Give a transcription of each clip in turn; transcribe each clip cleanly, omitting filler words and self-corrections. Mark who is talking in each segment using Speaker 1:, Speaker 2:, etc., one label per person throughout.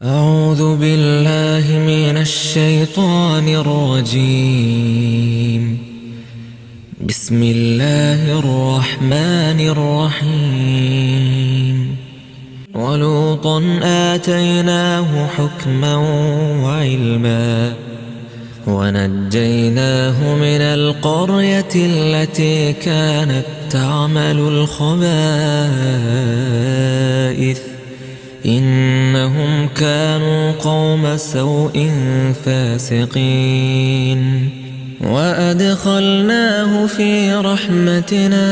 Speaker 1: أعوذ بالله من الشيطان الرجيم. بسم الله الرحمن الرحيم. ولوطا آتيناه حكما وعلما ونجيناه من القرية التي كانت تعمل الخبائث إنهم كانوا قوم سوء فاسقين وأدخلناه في رحمتنا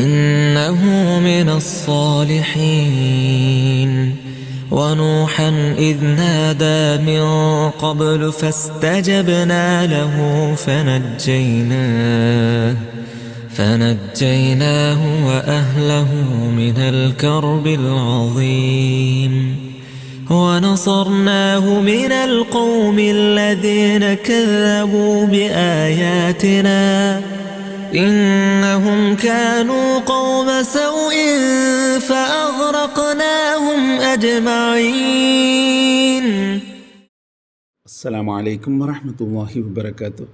Speaker 1: إنه من الصالحين ونوحا إذ نادى من قبل فاستجبنا له فنجيناه وأهله من الكرب العظيم ونصرناه من القوم الذين كذبوا بآياتنا إنهم كانوا قوم سوء فأغرقناهم أجمعين.
Speaker 2: السلام عليكم ورحمة الله وبركاته.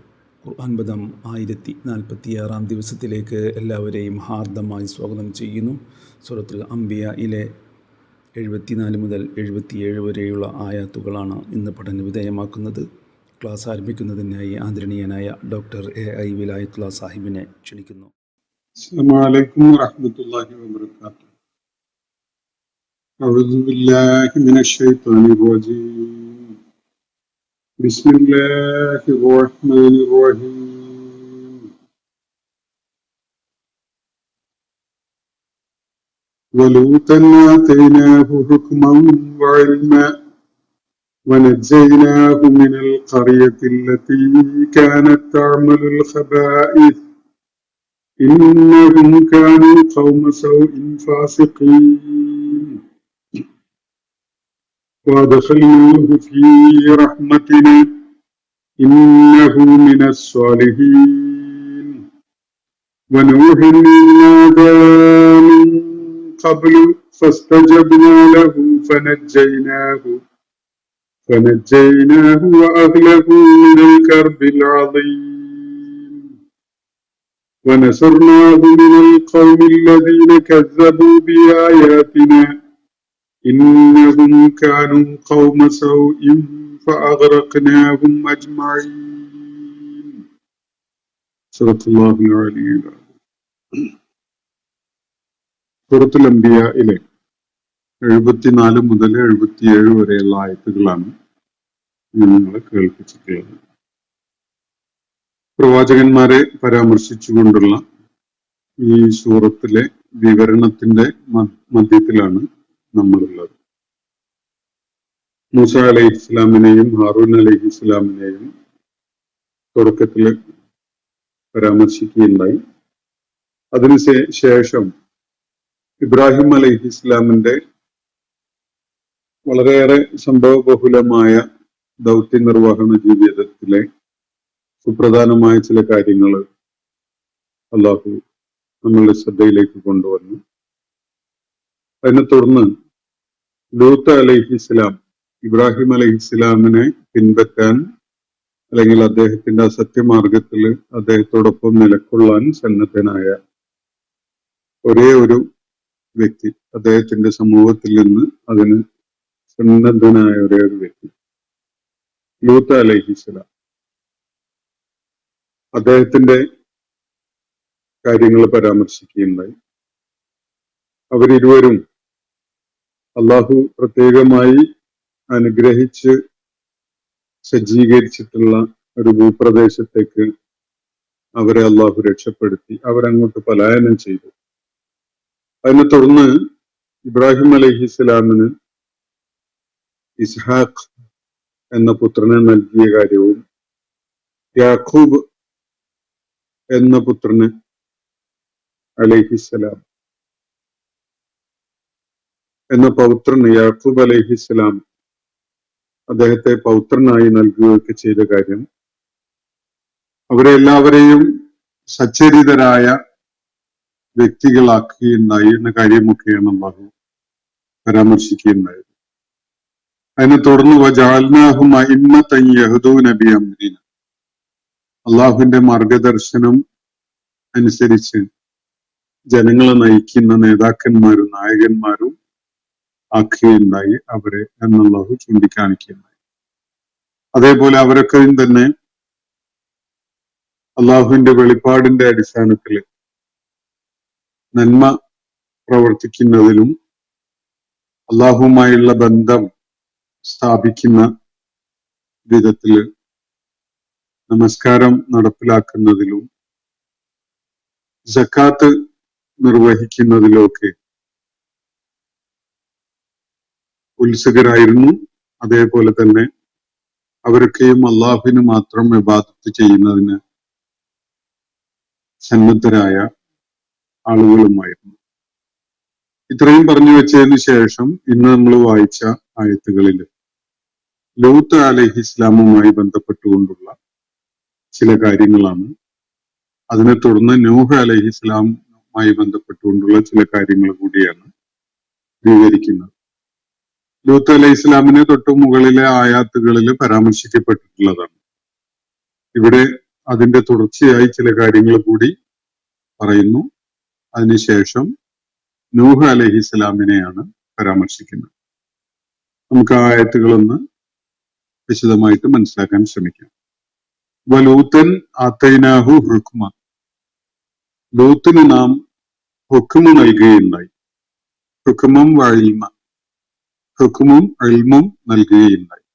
Speaker 2: ഖുർആൻ പദം 1046 ദിവസത്തിലേക്ക് എല്ലാവരെയും ഹാർദമായി സ്വാഗതം ചെയ്യുന്നു. സൂറത്തുൽ അംബിയയിലെ 74 മുതൽ 77 വരെയുള്ള ആയാത്തുകളാണ് ഇന്ന് പഠന വിധേയമാക്കുന്നത്. ക്ലാസ് ആരംഭിക്കുന്നതിനായി ആദരണീയനായ ഡോക്ടർ AI വിലായത്തുള്ള സാഹിബിനെ ക്ഷണിക്കുന്നു.
Speaker 3: അസ്സലാമു അലൈക്കും വറഹ്മത്തുള്ളാഹി വബറകാതുഹു. അഊദു ബില്ലാഹി മിനശ് ശൈത്വാനിർ റജീം. ബിസ്മില്ലാഹിർ റഹ്മാനിർ റഹീം. വലൂതൻ ആതൈനാഹു ഹുക്മൻ വഇൽമാ വനജ്ജയ്നാഹു മിനൽ ഖറിയത്തിൽ ലതീ കാനത് തഅമലുൽ ഖബായിസ് إنهم كانوا قوم سوء فاسقين وأدخلناه في رحمتنا إنه من الصالحين ونوحا إذ نادى من قبل فاستجبنا له فنجيناه وأهله من الكرب العظيم ونصرناه من القوم الذين كذبوا بآياتنا إنهم كانوا قوم سوء فأغرقناهم أجمعين. صدق الله العلي العظيم. സൂറത്തുൽ അംബിയയിലെ 74 മുതൽ 77 വരെയുള്ള ആയത്തുകളാണ് നിങ്ങൾ കേൾപ്പിച്ചിട്ടുള്ളത്. പ്രവാചകന്മാരെ പരാമർശിച്ചുകൊണ്ടുള്ള ഈ സൂറത്തിലെ വിവരണത്തിന്റെ മധ്യത്തിലാണ് നമ്മളുള്ളത്. മൂസ അലൈഹി ഇസ്ലാമിനെയും ഹാറൂൻ അലൈഹി ഇസ്ലാമിനെയും തുടക്കത്തിൽ പരാമർശിക്കുകയുണ്ടായി. അതിനുശേഷം ഇബ്രാഹിം അലൈഹി ഇസ്ലാമിന്റെ വളരെയേറെ സംഭവബഹുലമായ ദൗത്യ നിർവഹണ ജീവിതത്തിലെ സുപ്രധാനമായ ചില കാര്യങ്ങൾ അള്ളാഹു നമ്മളുടെ ശ്രദ്ധയിലേക്ക് കൊണ്ടുവന്നു. അതിനെ തുടർന്ന് ലൂത്ത് അലൈഹി ഇസ്ലാം ഇബ്രാഹിം അലൈഹി ഇസ്ലാമിനെ പിൻപറ്റാൻ അല്ലെങ്കിൽ അദ്ദേഹത്തിന്റെ സത്യമാർഗത്തിൽ അദ്ദേഹത്തോടൊപ്പം നിലകൊള്ളാൻ സന്നദ്ധനായ ഒരേ ഒരു വ്യക്തി, അദ്ദേഹത്തിന്റെ സമൂഹത്തിൽ നിന്ന് അതിന് സന്നദ്ധനായ ഒരേ ഒരു വ്യക്തി ലൂത്ത് അലൈഹി ഇസ്ലാം. അദ്ദേഹത്തിന്റെ കാര്യങ്ങൾ പരാമർശിക്കുകയുണ്ടായി. അവരിരുവരും അള്ളാഹു പ്രത്യേകമായി അനുഗ്രഹിച്ച് സജ്ജീകരിച്ചിട്ടുള്ള ഒരു ഭൂപ്രദേശത്തേക്ക് അവരെ അള്ളാഹു രക്ഷപ്പെടുത്തി. അവരങ്ങോട്ട് പലായനം ചെയ്തു. അതിനെ തുടർന്ന് ഇബ്രാഹിം അലൈഹി ഇസ്ലാമിന് ഇസ്ഹാഖ് എന്ന പുത്രനെ നൽകിയ കാര്യവും യാഖൂബ് എന്ന പുത്രന് അലൈഹിസ്സലാം എന്ന പൗത്രന് യാഖൂബ് അലൈഹിസ്സലാം അദ്ദേഹത്തെ പൗത്രനായി നൽകുകയൊക്കെ ചെയ്ത കാര്യം, അവരെ എല്ലാവരെയും സച്ചരിതരായ വ്യക്തികളാക്കുകയുണ്ടായി എന്ന കാര്യമൊക്കെയാണ് അല്ലാഹു പരാമർശിക്കുകയുണ്ടായത്. അതിനെ തുടർന്ന് വജഅൽനാഹും അഇമ്മത്തൻ യഹ്ദൂന ബിഅംരിന, അള്ളാഹുവിന്റെ മാർഗദർശനം അനുസരിച്ച് ജനങ്ങളെ നയിക്കുന്ന നേതാക്കന്മാരും നായകന്മാരും ആക്കുകയുണ്ടായി അവരെ എന്നല്ലാഹു ചൂണ്ടിക്കാണിക്കുകയുണ്ടായി. അതേപോലെ അവരൊക്കെയും തന്നെ അള്ളാഹുവിന്റെ വെളിപ്പാടിന്റെ അടിസ്ഥാനത്തിൽ നന്മ പ്രവർത്തിക്കുന്നതിലും അള്ളാഹുവുമായുള്ള ബന്ധം സ്ഥാപിക്കുന്ന വിധത്തില് നമസ്കാരം നടപ്പിലാക്കുന്നതിലും സക്കാത്ത് നിർവഹിക്കുന്നതിലുമൊക്കെ ഉത്സുകരായിരുന്നു. അതേപോലെ തന്നെ അവരൊക്കെയും അള്ളാഹുവിന് മാത്രം ഇബാദത്ത് ചെയ്യുന്നതിന് സന്നദ്ധരായ ആളുകളുമായിരുന്നു. ഇത്രയും പറഞ്ഞു വെച്ചതിന് ശേഷം ഇന്ന് നമ്മൾ വായിച്ച ആയത്തുകളിൽ ലൂത്ത് അലൈഹിസ്ലാമുമായി ബന്ധപ്പെട്ടുകൊണ്ടുള്ള ചില കാര്യങ്ങളാണ്. അതിനെ തുടർന്ന് നൂഹ് അലൈഹിസ്ലാമുമായി ബന്ധപ്പെട്ടുകൊണ്ടുള്ള ചില കാര്യങ്ങൾ കൂടിയാണ് വിവരിക്കുന്നത്. ലൂത്ത് അലൈഹി ഇസ്ലാമിനെ തൊട്ട് മുകളിലെ ആയാത്തുകളിൽ പരാമർശിക്കപ്പെട്ടിട്ടുള്ളതാണ്. ഇവിടെ അതിന്റെ തുടർച്ചയായി ചില കാര്യങ്ങൾ കൂടി പറയുന്നു. അതിനുശേഷം നൂഹ് അലൈഹി ഇസ്ലാമിനെയാണ് പരാമർശിക്കുന്നത്. നമുക്ക് ആ ആയത്തുകളൊന്ന് വിശദമായിട്ട് മനസ്സിലാക്കാൻ ശ്രമിക്കാം. വലൂത്തൻ ആത്തൈനാഹു ഹുക്മ, ലൂത്തിന് നാം ഹുക്മ നൽകുകയുണ്ടായി. ഹുക്മം വഇൽമ, ഹുക്മും ഇൽമും നൽകുകയുണ്ടായി.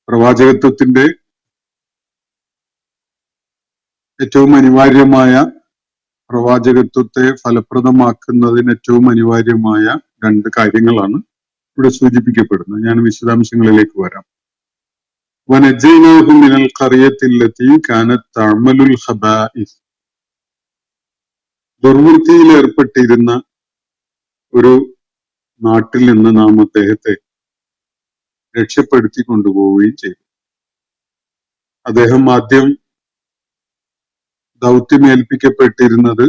Speaker 3: പ്രവാചകത്വത്തിന്റെ ഏറ്റവും അനിവാര്യമായ, പ്രവാചകത്വത്തെ ഫലപ്രദമാക്കുന്നതിന് ഏറ്റവും അനിവാര്യമായ രണ്ട് കാര്യങ്ങളാണ് ഇവിടെ സൂചിപ്പിക്കപ്പെടുന്നത്. ഞാൻ വിശദാംശങ്ങളിലേക്ക് വരാം. വനജൈനാഹു മിനൽ ഖറിയത്തില്ലത്തി കാനത്ത് തഅമലുൽ ഖബാഇസ്, ദുർവൃത്തിയിൽ ഏർപ്പെട്ടിരുന്ന ഒരു നാട്ടിൽ നിന്ന് നാം അദ്ദേഹത്തെ രക്ഷപ്പെടുത്തി കൊണ്ടുപോവുകയും ചെയ്തു. അദ്ദേഹം ആദ്യം ദൗത്യമേൽപ്പിക്കപ്പെട്ടിരുന്നത്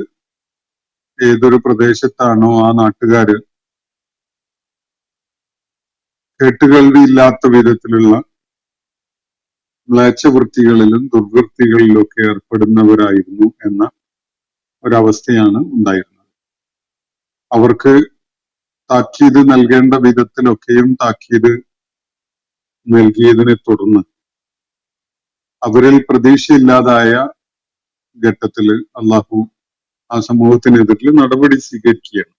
Speaker 3: ഏതൊരു പ്രദേശത്താണോ ആ നാട്ടുകാര് കേട്ടുകേൾവിയില്ലാത്ത വിധത്തിലുള്ള മ്ലേച്ഛവൃത്തികളിലും ദുർവൃത്തികളിലൊക്കെ ഏർപ്പെടുന്നവരായിരുന്നു എന്ന ഒരവസ്ഥയാണ് ഉണ്ടായിരുന്നത്. അവർക്ക് താക്കീത് നൽകേണ്ട വിധത്തിലൊക്കെയും താക്കീത് നൽകിയതിനെ തുടർന്ന് അവരിൽ പ്രതീക്ഷയില്ലാതായ ഘട്ടത്തില് അള്ളാഹു ആ സമൂഹത്തിനെതിരിൽ നടപടി സ്വീകരിക്കുകയാണ്.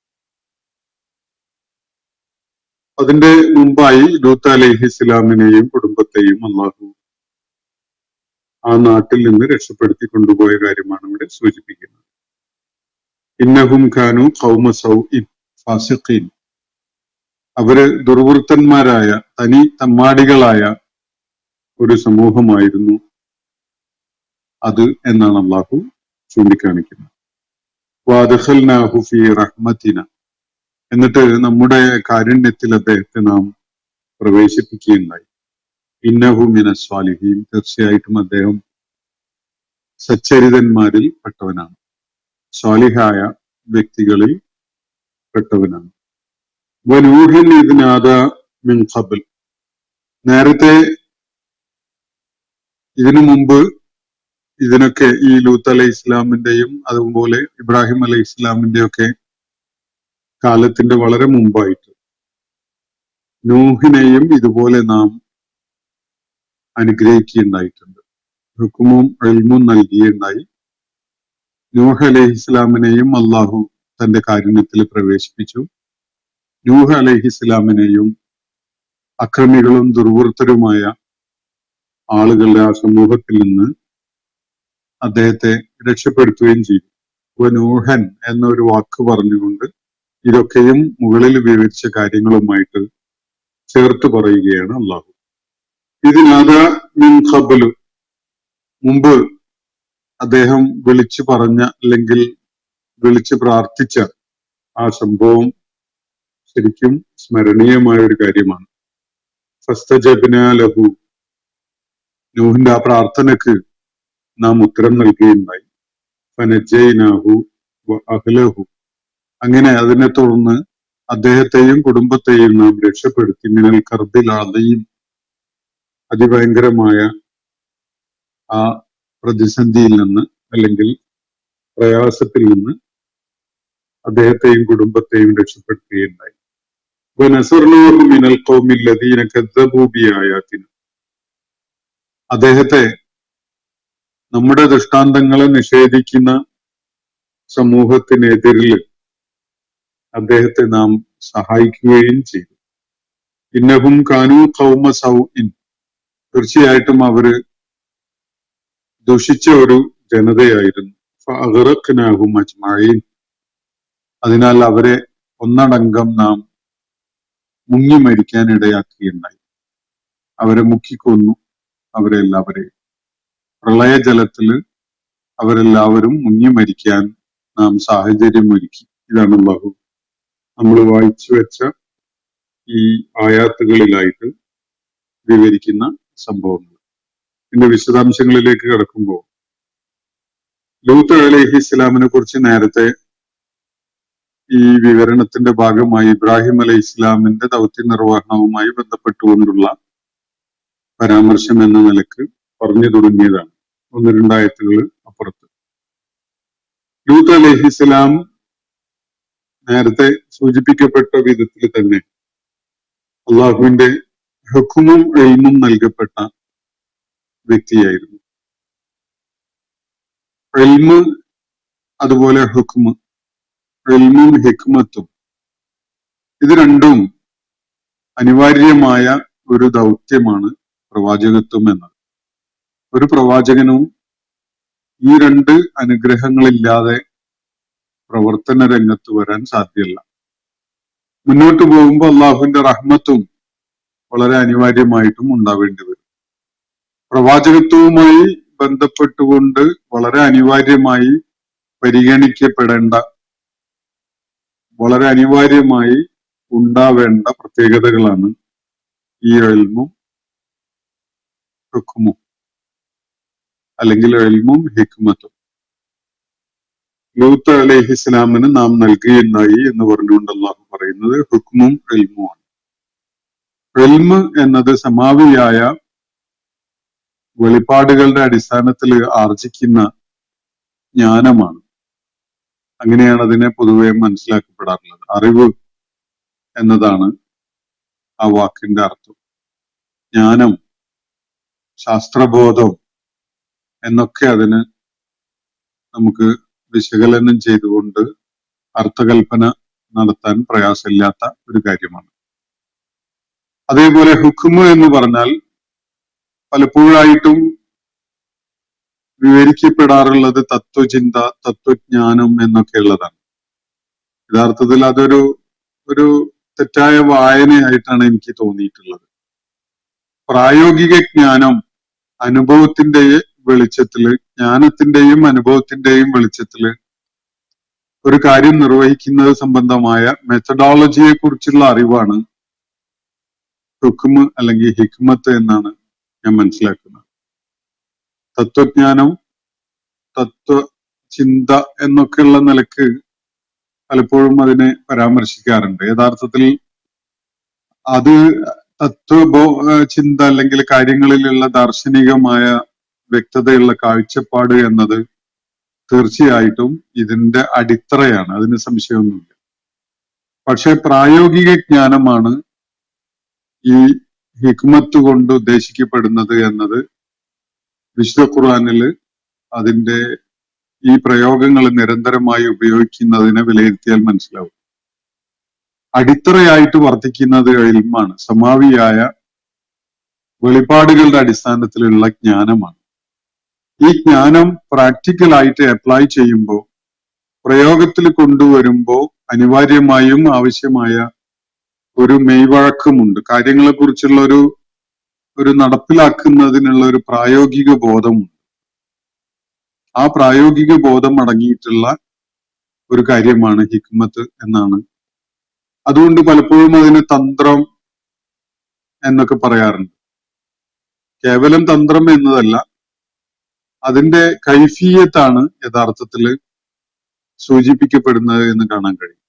Speaker 3: അതിന്റെ മുമ്പായി ലൂത്ത് അലൈഹി ഇസ്ലാമിനെയും കുടുംബത്തെയും അള്ളാഹു ആ നാട്ടിൽ നിന്ന് രക്ഷപ്പെടുത്തി കൊണ്ടുപോയ കാര്യമാണ് ഇവിടെ സൂചിപ്പിക്കുന്നത്. ഇന്നഹും ഖാനു ഖൗമ സൗഇൻ ഫാസിഖീൻ, അവര് ദുർവൃത്തന്മാരായ തനി തമ്മാടികളായ ഒരു സമൂഹമായിരുന്നു അത് എന്നാണ് അള്ളാഹു ചൂണ്ടിക്കാണിക്കുന്നത്. വഅദ്ഖൽനാഹു ഫീ റഹ്മത്തിന, എന്നിട്ട് നമ്മുടെ കാരുണ്യത്തിൽ അദ്ദേഹത്തെ നാം പ്രവേശിപ്പിക്കുകയുണ്ടായി. ഇന്നഹു മിനസ് സ്വാലിഹീൻ, തീർച്ചയായിട്ടും അദ്ദേഹം സച്ചരിതന്മാരിൽ പെട്ടവനാണ്, സ്വാലിഹായ വ്യക്തികളിൽ പെട്ടവനാണ്. വനൂഹിൻ ഇദ് നാദാ മിൻ ഖബ്ൽ, നേരത്തെ ഇതിനു മുമ്പ് ഇതിനൊക്കെ ഈ ലൂത്ത് അലൈഹി ഇസ്ലാമിന്റെയും അതുപോലെ ഇബ്രാഹിം അലൈഹി ഇസ്ലാമിന്റെയും ഒക്കെ കാലത്തിന്റെ വളരെ മുമ്പായിട്ട് നൂഹിനെയും ഇതുപോലെ നാം അനുഗ്രഹിക്കുകയുണ്ടായിട്ടുണ്ട്. ഹുക്കുമും ഇൽമും നൽകിയുണ്ടായി. നൂഹ് അലൈഹി ഇസ്ലാമിനെയും അള്ളാഹു തന്റെ കാരുണ്യത്തിൽ പ്രവേശിപ്പിച്ചു. നൂഹ് അലൈഹി ഇസ്ലാമിനെയും അക്രമികളും ദുർവൃത്തരുമായ ആളുകളുടെ ആ സമൂഹത്തിൽ നിന്ന് അദ്ദേഹത്തെ രക്ഷപ്പെടുത്തുകയും ചെയ്തു. നൂഹൻ എന്നൊരു വാക്ക് പറഞ്ഞുകൊണ്ട് ഇതൊക്കെയും മുകളിൽ വിവരിച്ച കാര്യങ്ങളുമായിട്ട് ചേർത്ത് പറയുകയാണ് അള്ളാഹു. ഇതിനാദാ മിൻ ഖബ്ലു, മുമ്പ് അദ്ദേഹം വിളിച്ചു പറഞ്ഞ അല്ലെങ്കിൽ വിളിച്ച് പ്രാർത്ഥിച്ച ആ സംഭവം ശരിക്കും സ്മരണീയമായ ഒരു കാര്യമാണ്. ഫസ്തജബ്നാ ലഹു, നൂഹിന്റെ ആ പ്രാർത്ഥനക്ക് നാം ഉത്തരം നൽകുകയുണ്ടായി. ഫനജൈനാഹു വ അഹ്ലഹു, അങ്ങനെ അതിനെ തുടർന്ന് അദ്ദേഹത്തെയും കുടുംബത്തെയും നാം രക്ഷപ്പെടുത്തി മിനൽ കർബിൽ അദീം, അതിഭയങ്കരമായ ആ പ്രതിസന്ധിയിൽ നിന്ന് അല്ലെങ്കിൽ പ്രയാസത്തിൽ നിന്ന് അദ്ദേഹത്തെയും കുടുംബത്തെയും രക്ഷപ്പെടുത്തുകയുണ്ടായി. വനസർനാഹു മിനൽ ഖൗമിൽ ലദീന കദ്ദബൂ ബിആയാതിന, അദ്ദേഹത്തെ നമ്മുടെ ദൃഷ്ടാന്തങ്ങളെ നിഷേധിക്കുന്ന സമൂഹത്തിനെതിരിൽ അദ്ദേഹത്തെ നാം സഹായിക്കുകയും ചെയ്തു. ഇന്നഹും കാനൂ ഖൗമ സൗഇൻ, തീർച്ചയായിട്ടും അവര് ദുഷിച്ച ഒരു ജനതയായിരുന്നു. ഫഅഗ്റഖ്നാഹും അജ്മഈൻ, അതിനാൽ അവരെ ഒന്നടങ്കം നാം മുങ്ങി മരിക്കാൻ ഇടയാക്കുകയുണ്ടായി. അവരെ മുക്കിക്കൊന്നു, അവരെല്ലാവരെയും പ്രളയജലത്തില് അവരെല്ലാവരും മുങ്ങി മരിക്കാൻ നാം സാഹചര്യം ഒരുക്കി. ഇതാണ് അല്ലാഹു നമ്മൾ വായിച്ചു വെച്ച ഈ ആയാത്തുകളിലായിട്ട് വിവരിക്കുന്ന സംഭവങ്ങൾ. ഇതിന്റെ വിശദാംശങ്ങളിലേക്ക് കടക്കുമ്പോൾ ലൂത്ത് അലൈഹി ഇസ്ലാമിനെ കുറിച്ച് നേരത്തെ ഈ വിവരണത്തിന്റെ ഭാഗമായി ഇബ്രാഹിം അലൈഹി ഇസ്ലാമിന്റെ ദൗത്യ നിർവഹണവുമായി ബന്ധപ്പെട്ടുകൊണ്ടുള്ള പരാമർശം എന്ന നിലക്ക് പറഞ്ഞു തുടങ്ങിയതാണ്. 1-2 ആയത്തുകൾ അപ്പുറത്ത്. ലൂത്ത് അലൈഹി ഇസ്ലാം നേരത്തെ സൂചിപ്പിക്കപ്പെട്ട വിധത്തിൽ തന്നെ അള്ളാഹുവിന്റെ ഹുക്കുമും ഇൽമും നൽകപ്പെട്ട വ്യക്തിയായിരുന്നു. ഇൽമ് അതുപോലെ ഹുക്കുമ്, ഇൽമും ഹിക്മത്തും, ഇത് രണ്ടും അനിവാര്യമായ ഒരു ദൗത്യമാണ് പ്രവാചകത്വം എന്നത്. ഒരു പ്രവാചകനും ഈ രണ്ട് അനുഗ്രഹങ്ങളില്ലാതെ പ്രവർത്തന രംഗത്ത് വരാൻ സാധ്യമല്ല. മുന്നോട്ട് പോകുമ്പോൾ അള്ളാഹുവിന്റെ റഹ്മത്തും വളരെ അനിവാര്യമായിട്ടും ഉണ്ടാവേണ്ടി വരും. പ്രവാചകത്വവുമായി ബന്ധപ്പെട്ടുകൊണ്ട് വളരെ അനിവാര്യമായി പരിഗണിക്കപ്പെടേണ്ട, വളരെ അനിവാര്യമായി ഉണ്ടാവേണ്ട പ്രത്യേകതകളാണ് ഈ ഇൽമും ഹുക്മും, അല്ലെങ്കിൽ ഇൽമും ഹിക്മത്തും. ലൂത്ത് അലൈഹി ഇസ്ലാമിന് നാം നൽകുകയുണ്ടായി എന്ന് പറഞ്ഞുകൊണ്ട് അള്ളാഹു പറയുന്നത് ഹുക്മും ഇൽമുമാണ്. ഇൽമ് എന്നത് സമാവിയായ വെളിപ്പാടുകളുടെ അടിസ്ഥാനത്തിൽ ആർജിക്കുന്ന ജ്ഞാനമാണ്. അങ്ങനെയാണ് അതിനെ പൊതുവെ മനസ്സിലാക്കപ്പെടാറുള്ളത്. അറിവ് എന്നതാണ് ആ വാക്കിന്റെ അർത്ഥം. ജ്ഞാനം, ശാസ്ത്രബോധം എന്നൊക്കെ അതിന് നമുക്ക് വിശകലനം ചെയ്തുകൊണ്ട് അർത്ഥകൽപ്പന നടത്താൻ പ്രയാസമില്ലാത്ത ഒരു കാര്യമാണ്. അതേപോലെ ഹുക്മ് എന്ന് പറഞ്ഞാൽ പലപ്പോഴായിട്ടും വിവരിക്കപ്പെടാറുള്ളത് തത്വചിന്ത, തത്വജ്ഞാനം എന്നൊക്കെ ഉള്ളതാണ്. യഥാർത്ഥത്തിൽ ഒരു തെറ്റായ വായനയായിട്ടാണ് എനിക്ക് തോന്നിയിട്ടുള്ളത്. പ്രായോഗിക ജ്ഞാനം അനുഭവത്തിന്റെ വെളിച്ചത്തില്, ജ്ഞാനത്തിന്റെയും അനുഭവത്തിന്റെയും വെളിച്ചത്തില് ഒരു കാര്യം നിർവഹിക്കുന്നത് സംബന്ധമായ മെത്തഡോളജിയെ കുറിച്ചുള്ള അറിവാണ് ഹുക്മ് അല്ലെങ്കിൽ ഹിക്മത്ത് എന്നാണ് ഞാൻ മനസ്സിലാക്കുന്നത്. തത്വജ്ഞാനം, തത്വചിന്ത എന്നൊക്കെയുള്ള നിലക്ക് പലപ്പോഴും അതിനെ പരാമർശിക്കാറുണ്ട്. യഥാർത്ഥത്തിൽ അത് ചിന്ത അല്ലെങ്കിൽ കാര്യങ്ങളിലുള്ള ദാർശനികമായ വ്യക്തതയുള്ള കാഴ്ചപ്പാട് എന്നത് തീർച്ചയായിട്ടും ഇതിന്റെ അടിത്തറയാണ്, അതിന് സംശയമൊന്നുമില്ല. പക്ഷെ പ്രായോഗിക ജ്ഞാനമാണ് ഈ ഹിക്മത്ത് കൊണ്ട് ഉദ്ദേശിക്കപ്പെടുന്നത് എന്നത് വിശുദ്ധ ഖുർആനില് അതിന്റെ ഈ പ്രയോഗങ്ങൾ നിരന്തരമായി ഉപയോഗിക്കുന്നതിനെ വിലയിരുത്തിയാൽ മനസ്സിലാവും. അടിത്തറയായിട്ട് വർത്തിക്കുന്നത് ഇൽമാണ്, സമാവിയായ വെളിപ്പാടുകളുടെ അടിസ്ഥാനത്തിലുള്ള ജ്ഞാനമാണ്. ഈ ജ്ഞാനം പ്രാക്ടിക്കലായിട്ട് അപ്ലൈ ചെയ്യുമ്പോൾ, പ്രയോഗത്തിൽ കൊണ്ടുവരുമ്പോൾ അനിവാര്യമായും ആവശ്യമായ ഒരു മെയ്വഴക്കമുണ്ട്. കാര്യങ്ങളെ കുറിച്ചുള്ള ഒരു നടപ്പിലാക്കുന്നതിനുള്ള ഒരു പ്രായോഗിക ബോധമുണ്ട്. ആ പ്രായോഗിക ബോധം അടങ്ങിയിട്ടുള്ള ഒരു കാര്യമാണ് ഹിക്മത്ത് എന്നാണ്. അതുകൊണ്ട് പലപ്പോഴും അതിന് തന്ത്രം എന്നൊക്കെ പറയാറുണ്ട്. കേവലം തന്ത്രം എന്നതല്ല, അതിന്റെ കൈഫിയത്താണ് യഥാർത്ഥത്തിൽ സൂചിപ്പിക്കപ്പെടുന്നത് എന്ന് കാണാൻ കഴിയും.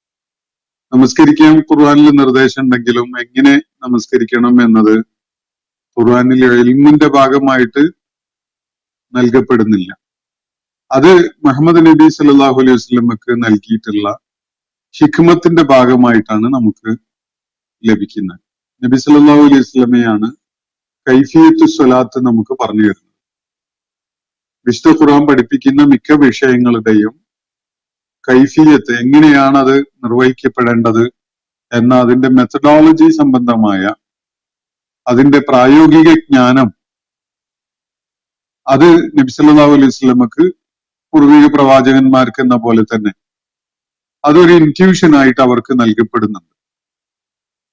Speaker 3: നമസ്കരിക്കാൻ ഖുർആനിൽ നിർദ്ദേശം ഉണ്ടെങ്കിലും എങ്ങനെ നമസ്കരിക്കണം എന്നത് ഖുർആനിൽ ഇൽമിന്റെ ഭാഗമായിട്ട് നൽകപ്പെടുന്നില്ല. അത് മുഹമ്മദ് നബി സല്ലല്ലാഹു അലൈഹി വസല്ലമക്ക് നൽകിയിട്ടുള്ള ഹിക്മത്തിന്റെ ഭാഗമായിട്ടാണ് നമുക്ക് ലഭിക്കുന്നത്. നബി സല്ലല്ലാഹു അലൈഹി വസല്ലമയാണ് കൈഫിയത്തു സ്വലാത്ത് നമുക്ക് പറഞ്ഞു തരുന്നത്. വിശുദ്ധ ഖുർആൻ പഠിപ്പിക്കുന്ന മിക്ക വിഷയങ്ങളുടെയും കൈഫിയത്ത്, എങ്ങനെയാണ് അത് നിർവഹിക്കപ്പെടേണ്ടത് എന്ന അതിന്റെ മെത്തഡോളജി സംബന്ധമായ അതിന്റെ പ്രായോഗിക ജ്ഞാനം അത് നബി സല്ലല്ലാഹു അലൈഹി വസല്ലമക്ക് പൂർവിക പ്രവാചകന്മാർക്ക് എന്ന പോലെ തന്നെ അതൊരു ഇൻറ്റ്യൂഷൻ ആയിട്ട് അവർക്ക് നൽകപ്പെടുന്നുണ്ട്.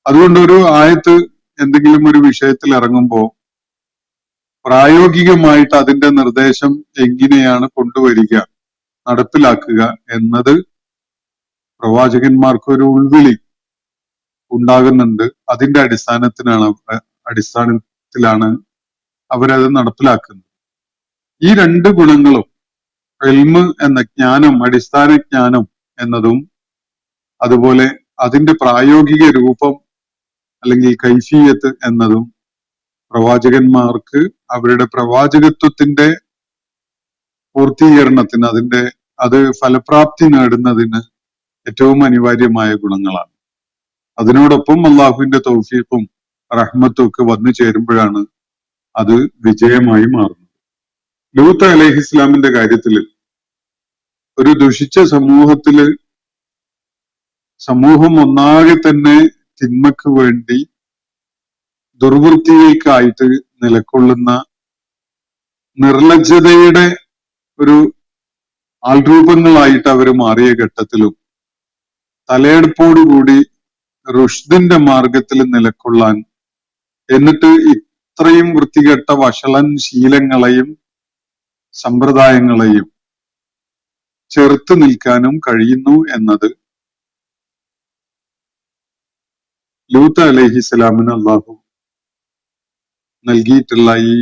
Speaker 3: അതുകൊണ്ട് ഒരു ആയത്ത് എന്തെങ്കിലും ഒരു വിഷയത്തിൽ ഇറങ്ങുമ്പോൾ പ്രായോഗികമായിട്ട് അതിന്റെ നിർദ്ദേശം എങ്ങനെയാണ് കൊണ്ടുവരിക, നടപ്പിലാക്കുക എന്നത് പ്രവാചകന്മാർക്ക് ഒരു ഉൾവിളി ഉണ്ടാകുന്നുണ്ട്. അതിന്റെ അടിസ്ഥാനത്തിലാണ് അവരത് നടപ്പിലാക്കുന്നത്. ഈ രണ്ട് ഗുണങ്ങളും, ഇൽമ് എന്ന ജ്ഞാനം, അടിസ്ഥാന ജ്ഞാനം എന്നതും അതുപോലെ അതിന്റെ പ്രായോഗിക രൂപം അല്ലെങ്കിൽ കൈഫിയത്ത് എന്നതും പ്രവാചകന്മാർക്ക് അവരുടെ പ്രവാചകത്വത്തിന്റെ പൂർത്തീകരണത്തിന്, അത് ഫലപ്രാപ്തി നേടുന്നതിന് ഏറ്റവും അനിവാര്യമായ ഗുണങ്ങളാണ്. അതിനോടൊപ്പം അള്ളാഹുവിന്റെ തൗഫീഖും റഹ്മത്തും ഒക്കെ വന്നു ചേരുമ്പോഴാണ് അത് വിജയമായി മാറുന്നത്. ലൂത്ത് അലൈഹിസ്ലാമിന്റെ കാര്യത്തിൽ ഒരു ദുഷിച്ച സമൂഹം ഒന്നാകെ തന്നെ തിന്മക്ക് വേണ്ടി ദുർവൃത്തികൾക്കായിട്ട് നിലകൊള്ളുന്ന നിർലജ്ജതയുടെ ഒരു ആൾരൂപങ്ങളായിട്ട് അവർ മാറിയ ഘട്ടത്തിലും തലയെടുപ്പോടുകൂടി റുഷ്ദിന്റെ മാർഗത്തിൽ നിലകൊള്ളാൻ, എന്നിട്ട് ഇത്രയും വൃത്തികെട്ട വഷളൻ ശീലങ്ങളെയും സമ്പ്രദായങ്ങളെയും ചെറുത്ത് നിൽക്കാനും കഴിയുന്നു എന്നത് ലൂത്ത് അലൈഹിസ്സലാമിന് അള്ളാഹു നൽകിയിട്ടുള്ള ഈ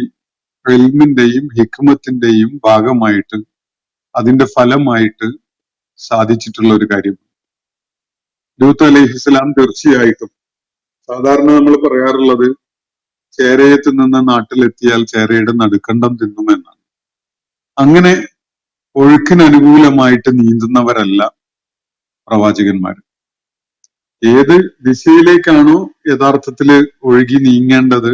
Speaker 3: ഇൽമിന്റെയും ഹിക്മത്തിന്റെയും ഭാഗമായിട്ട്, അതിന്റെ ഫലമായിട്ട് സാധിച്ചിട്ടുള്ള ഒരു കാര്യം. ലൂത്ത് അലൈഹിസ്സലാം തീർച്ചയായിട്ടും, സാധാരണ നമ്മൾ പറയാറുള്ളത് ചേരയെ തിന്നുന്ന നാട്ടിലെത്തിയാൽ ചേരയുടെ നടുക്കണ്ടം തിന്നുമെന്നാണ്. അങ്ങനെ ഒഴുക്കിന് അനുകൂലമായിട്ട് നീന്തുന്നവരല്ല പ്രവാചകന്മാർ. ഏത് ദിശയിലേക്കാണോ യഥാർത്ഥത്തിൽ ഒഴുകി നീങ്ങേണ്ടത്,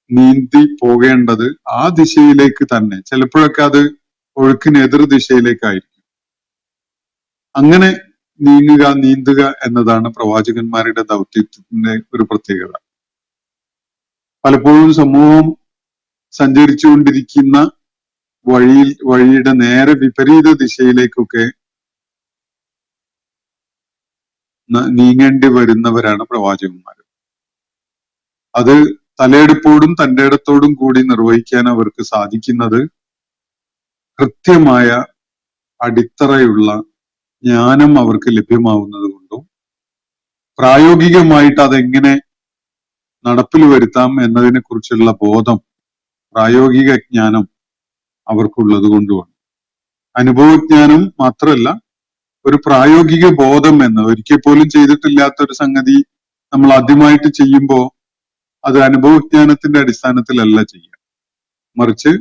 Speaker 3: നീന്തി പോകേണ്ടത്, ആ ദിശയിലേക്ക് തന്നെ, ചിലപ്പോഴൊക്കെ അത് ഒഴുക്കിന് എതിർ ദിശയിലേക്കായിരിക്കും. അങ്ങനെ നീന്തുക എന്നതാണ് പ്രവാചകന്മാരുടെ ദൗത്യത്തിന്റെ ഒരു പ്രത്യേകത. പലപ്പോഴും സമൂഹം സഞ്ചരിച്ചുകൊണ്ടിരിക്കുന്ന വഴിയുടെ നേരെ വിപരീത ദിശയിലേക്കൊക്കെ നീങ്ങേണ്ടി വരുന്നവരാണ് പ്രവാചകന്മാർ. അത് തലയെടുപ്പോടും തന്റെ ഇടത്തോടും കൂടി നിർവഹിക്കാൻ അവർക്ക് സാധിക്കുന്നത് കൃത്യമായ അടിത്തറയുള്ള ജ്ഞാനം അവർക്ക് ലഭ്യമാവുന്നത് കൊണ്ടും പ്രായോഗികമായിട്ട് അതെങ്ങനെ നടപ്പിൽ വരുത്താം എന്നതിനെ കുറിച്ചുള്ള ബോധം, പ്രായോഗിക ജ്ഞാനം അവർക്കുള്ളത് കൊണ്ടുമാണ്. അനുഭവജ്ഞാനം മാത്രമല്ല, ഒരു പ്രായോഗിക ബോധം എന്ന് ഒരിക്കൽ പോലും ചെയ്തിട്ടില്ലാത്ത ഒരു സംഗതി നമ്മൾ ആദ്യമായിട്ട് ചെയ്യുമ്പോൾ അത് അനുഭവജ്ഞാനത്തിന്റെ അടിസ്ഥാനത്തിലല്ല ചെയ്യുക, മറിച്ച്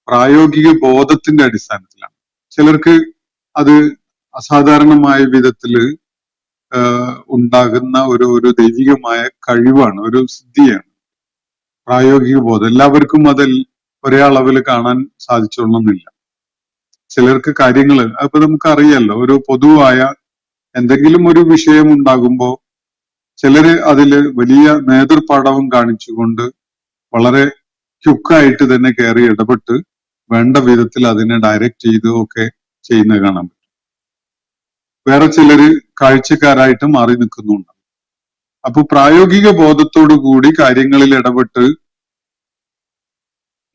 Speaker 3: പ്രായോഗിക ബോധത്തിന്റെ അടിസ്ഥാനത്തിലാണ്. ചിലർക്ക് അത് അസാധാരണമായ വിധത്തില് ഉണ്ടാകുന്ന ഒരു ദൈവികമായ കഴിവാണ്, ഒരു സിദ്ധിയാണ് പ്രായോഗിക ബോധം. എല്ലാവർക്കും അതിൽ ഒരേ അളവിൽ കാണാൻ സാധിച്ചോളണമെന്നില്ല. ചിലർക്ക് കാര്യങ്ങൾ, അപ്പൊ നമുക്കറിയാലോ, ഒരു പൊതുവായ എന്തെങ്കിലും ഒരു വിഷയം ഉണ്ടാകുമ്പോ ചിലര് അതില് വലിയ നേതൃപാടവം കാണിച്ചുകൊണ്ട് വളരെ ക്യുക്കായിട്ട് തന്നെ കയറി ഇടപെട്ട് വേണ്ട വിധത്തിൽ അതിനെ ഡയറക്റ്റ് ചെയ്ത് ഒക്കെ ചെയ്യുന്നത് കാണാൻ പറ്റും. വേറെ ചിലര് കാഴ്ചക്കാരായിട്ട് മാറി നിൽക്കുന്നുണ്ട്. അപ്പൊ പ്രായോഗിക ബോധത്തോടു കൂടി കാര്യങ്ങളിൽ ഇടപെട്ട്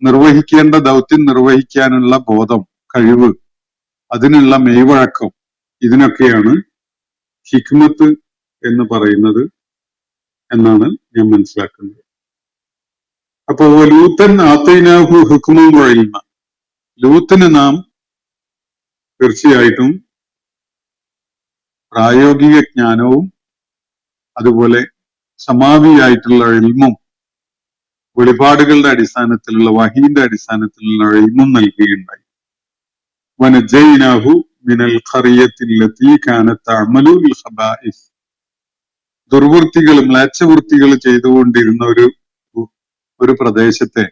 Speaker 3: നിർവഹിക്കേണ്ട ദൗത്യം നിർവഹിക്കാനുള്ള ബോധം, കഴിവ്, അതിനുള്ള മെയ്വഴക്കം, ഇതിനൊക്കെയാണ് ഹിക്മത്ത് എന്ന് പറയുന്നത് എന്നാണ് ഞാൻ മനസ്സിലാക്കുന്നത്. അപ്പോ ലൂത്തൻ ആത്തൈനാഹു ഹുക്മും വഇൽമ, ലൂത്തിന് നാം തീർച്ചയായിട്ടും പ്രായോഗിക ജ്ഞാനവും അതുപോലെ സമാവിയായിട്ടുള്ള ഇൽമും വെളിപാടുകളുടെ അടിസ്ഥാനത്തിലുള്ള വഹീന്റെ അടിസ്ഥാനത്തിലുള്ള ഇൽമും നൽകുകയുണ്ടായി. വനജൈനാഹു മിനൽ ഖറിയത്തില്ലത്തി കാനത്ത് തഅമലുൽ ഖബായിസ്. ദുർവൃത്തികൾ മ്ലേച്ഛവൃത്തികൾ ചെയ്തുകൊണ്ടിരുന്ന ഒരു പ്രദേശത്തെ,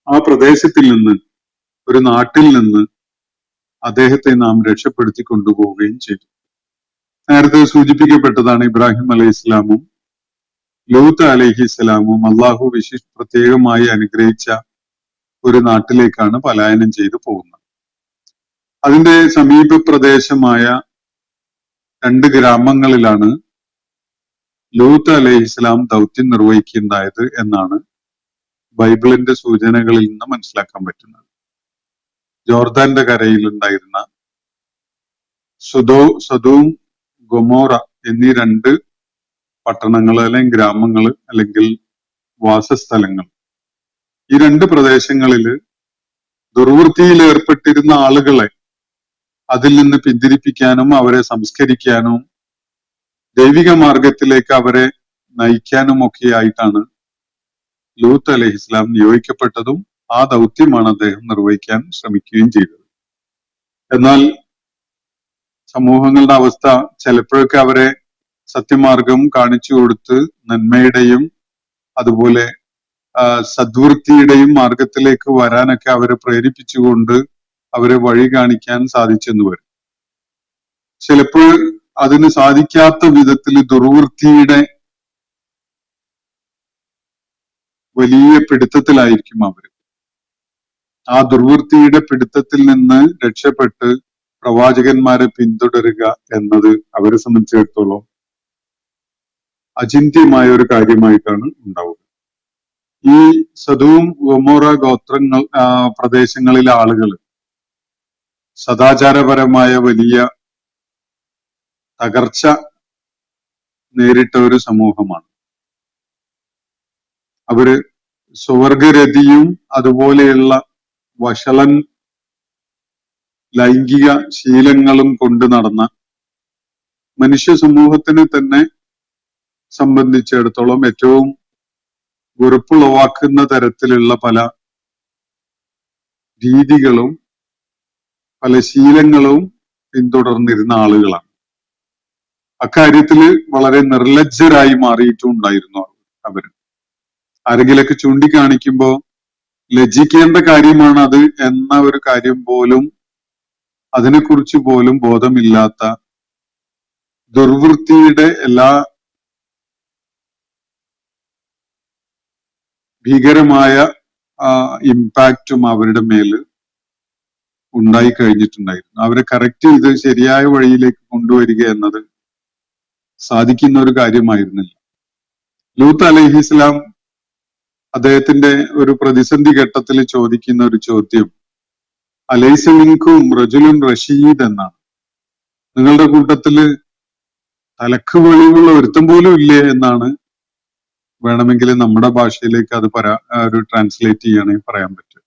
Speaker 3: ആ പ്രദേശത്തിൽ നിന്ന്, ഒരു നാട്ടിൽ നിന്ന് അദ്ദേഹത്തെ നാം രക്ഷപ്പെടുത്തി കൊണ്ടുപോവുകയും ചെയ്തു. നേരത്തെ സൂചിപ്പിക്കപ്പെട്ടതാണ് ഇബ്രാഹിം അലൈഹി ഇസ്ലാമും ലൂത്ത് അലൈഹി ഇസ്ലാമും അള്ളാഹു പ്രത്യേകമായി അനുഗ്രഹിച്ച ഒരു നാട്ടിലേക്കാണ് പലായനം ചെയ്തു പോകുന്നത്. അതിന്റെ സമീപ പ്രദേശമായ 2 ഗ്രാമങ്ങളിലാണ് ലൂത്ത് അലൈഹി ഇസ്ലാം ദൗത്യം നിർവഹിക്കുകയുണ്ടായത് എന്നാണ് ബൈബിളിന്റെ സൂചനകളിൽ നിന്ന് മനസ്സിലാക്കാൻ പറ്റുന്നത്. ജോർദാന്റെ കരയിൽ ഉണ്ടായിരുന്ന സദോം ഗൊമോറ എന്നീ 2 പട്ടണങ്ങൾ അല്ലെങ്കിൽ ഗ്രാമങ്ങൾ അല്ലെങ്കിൽ വാസസ്ഥലങ്ങൾ, ഈ 2 പ്രദേശങ്ങളിൽ ദുർവൃത്തിയിൽ ഏർപ്പെട്ടിരുന്ന ആളുകളെ അതിൽ നിന്ന് പിന്തിരിപ്പിക്കാനും അവരെ സംസ്കരിക്കാനും ദൈവിക മാർഗത്തിലേക്ക് അവരെ നയിക്കാനും ഒക്കെ ആയിട്ടാണ് ലൂത്ത് അലൈഹി ഇസ്ലാം നിയോഗിക്കപ്പെട്ടതും ആ ദൗത്യമാണ് അദ്ദേഹം നിർവഹിക്കാൻ ശ്രമിക്കുകയും ചെയ്തത്. എന്നാൽ സമൂഹങ്ങളുടെ അവസ്ഥ ചിലപ്പോഴൊക്കെ അവരെ സത്യമാർഗം കാണിച്ചു കൊടുത്ത് നന്മയുടെയും അതുപോലെ സദ്വൃത്തിയുടെയും മാർഗത്തിലേക്ക് വരാനൊക്കെ അവരെ പ്രേരിപ്പിച്ചുകൊണ്ട് അവരെ വഴി കാണിക്കാൻ സാധിച്ചെന്ന് വരും. ചിലപ്പോൾ അതിന് സാധിക്കാത്ത വിധത്തിൽ ദുർവൃത്തിയുടെ വലിയ പിടുത്തത്തിലായിരിക്കും അവർ. ആ ദുർവൃത്തിയുടെ പിടുത്തത്തിൽ നിന്ന് രക്ഷപ്പെട്ട് പ്രവാചകന്മാരെ പിന്തുടരുക എന്നത് അവരെ സംബന്ധിച്ചിടത്തോളം അചിന്ത്യമായ ഒരു കാര്യമായിട്ടാണ് ഉണ്ടാവുക. ഈ സദൂം ഗൊമോറ ഗോത്രങ്ങൾ പ്രദേശങ്ങളിലെ ആളുകൾ സദാചാരപരമായ വലിയ തകർച്ച നേരിട്ട ഒരു സമൂഹമാണ്. അവര് സ്വർഗരതിയും അതുപോലെയുള്ള വഷളൻ ലൈംഗിക ശീലങ്ങളും കൊണ്ട് നടന്ന, മനുഷ്യ സമൂഹത്തിന് തന്നെ സംബന്ധിച്ചിടത്തോളം ഏറ്റവും വെറുപ്പുളവാക്കുന്ന തരത്തിലുള്ള പല രീതികളും പല ശീലങ്ങളും പിന്തുടർന്നിരുന്ന ആളുകളാണ്. അക്കാര്യത്തില് വളരെ നിർലജ്ജരായി മാറിയിട്ടുണ്ടായിരുന്നു അവര്. ആരെങ്കിലൊക്കെ ചൂണ്ടിക്കാണിക്കുമ്പോ ലജ്ജിക്കേണ്ട കാര്യമാണ് അത് എന്ന ഒരു കാര്യം പോലും, അതിനെക്കുറിച്ച് പോലും ബോധമില്ലാത്ത, ദുർവൃത്തിയുടെ എല്ലാ ഭീകരമായ ഇമ്പാക്റ്റും അവരുടെ മേല് ഉണ്ടായി കഴിഞ്ഞിട്ടുണ്ടായിരുന്നു. അവരെ കറക്റ്റ് ചെയ്ത് ശരിയായ വഴിയിലേക്ക് കൊണ്ടുവരിക എന്നത് സാധിക്കുന്ന ഒരു കാര്യമായിരുന്നില്ല. ലൂത്ത് അലൈഹി ഇസ്ലാം അദ്ദേഹത്തിന്റെ ഒരു പ്രതിസന്ധി ഘട്ടത്തിൽ ചോദിക്കുന്ന ഒരു ചോദ്യം അലൈസ മിൻകും റജുലുൻ റഷീദ് എന്നാണ്. നിങ്ങളുടെ കൂട്ടത്തില് തലക്ക് വെളിവുള്ള ഒരുത്തം പോലും ഇല്ലേ എന്നാണ് വേണമെങ്കിൽ നമ്മുടെ ഭാഷയിലേക്ക് അത് ഒരു ട്രാൻസ്ലേറ്റ് ചെയ്യുകയാണെങ്കിൽ പറയാൻ പറ്റും.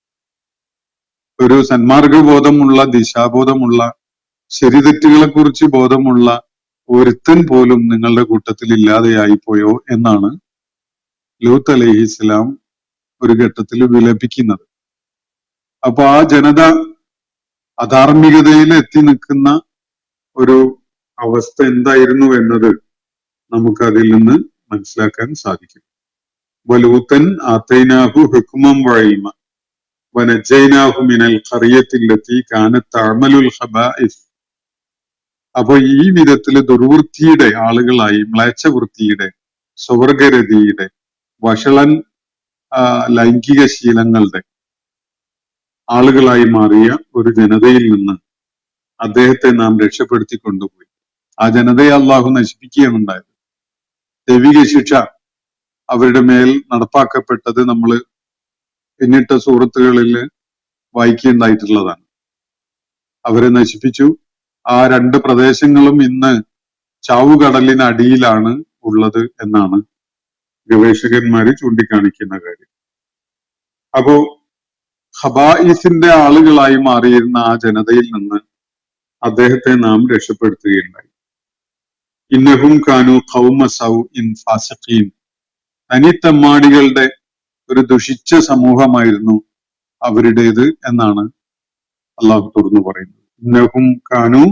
Speaker 3: ഒരു സന്മാർഗബോധമുള്ള, ദിശാബോധമുള്ള, ശരിതെറ്റുകളെ കുറിച്ച് ബോധമുള്ള ഒരുത്തൻ പോലും നിങ്ങളുടെ കൂട്ടത്തിൽ ഇല്ലാതെയായി പോയോ എന്നാണ് ലൂത്ത് അലൈഹി ഇസ്ലാം ഒരു ഘട്ടത്തിൽ വിലപിക്കുന്നത്. അപ്പൊ ആ ജനത അധാർമികതയിൽ എത്തി നിൽക്കുന്ന ഒരു അവസ്ഥ എന്തായിരുന്നു എന്നത് നമുക്ക് അതിൽ നിന്ന് മനസ്സിലാക്കാൻ സാധിക്കും. വലൂത്തൻ ആതൈനാഹു ഹുക്മം വഇൽമ വനജൈനാഹു മിനൽ ഖറിയത്തില്ലത്തി കാനത്ത് തഅമലുൽ ഖബായിസ്. അപ്പൊ ഈ വിധത്തില് ദുർവൃത്തിയുടെ ആളുകളായി, മ്ലേച്ഛവൃത്തിയുടെ, സ്വർഗരതിയുടെ, വഷളൻ ലൈംഗിക ശീലങ്ങളുടെ ആളുകളായി മാറിയ ഒരു ജനതയിൽ നിന്ന് അദ്ദേഹത്തെ നാം രക്ഷപ്പെടുത്തി കൊണ്ടുപോയി. ആ ജനതയെ അള്ളാഹു നശിപ്പിക്കുകയാണുണ്ടായത്. ദൈവിക ശിക്ഷ അവരുടെ മേൽ നടപ്പാക്കപ്പെട്ടത് നമ്മൾ പിന്നിട്ട സൂറത്തുകളിൽ വായിക്കുകയുണ്ടായിട്ടുള്ളതാണ്. അവരെ നശിപ്പിച്ചു. ആ 2 പ്രദേശങ്ങളും ഇന്ന് ചാവുകടലിനടിയിലാണ് ഉള്ളത് എന്നാണ് ഗവേഷകന്മാര് ചൂണ്ടിക്കാണിക്കുന്ന കാര്യം. അപ്പോ ഖബായിസിന്റെ ആളുകളായി മാറിയിരുന്ന ആ ജനതയിൽ നിന്ന് അദ്ദേഹത്തെ നാം രക്ഷപ്പെടുത്തുകയുണ്ടായി. ഇന്നഹും കാനു ഖൗമ സൗഇൻ ഫാസിഖീൻ. തനിത്തമ്മാടികളുടെ ഒരു ദുഷിച്ച സമൂഹമായിരുന്നു അവരുടേത് എന്നാണ് അള്ളാഹു തുറന്നു പറയുന്നത്. ഇന്നഹും കാനു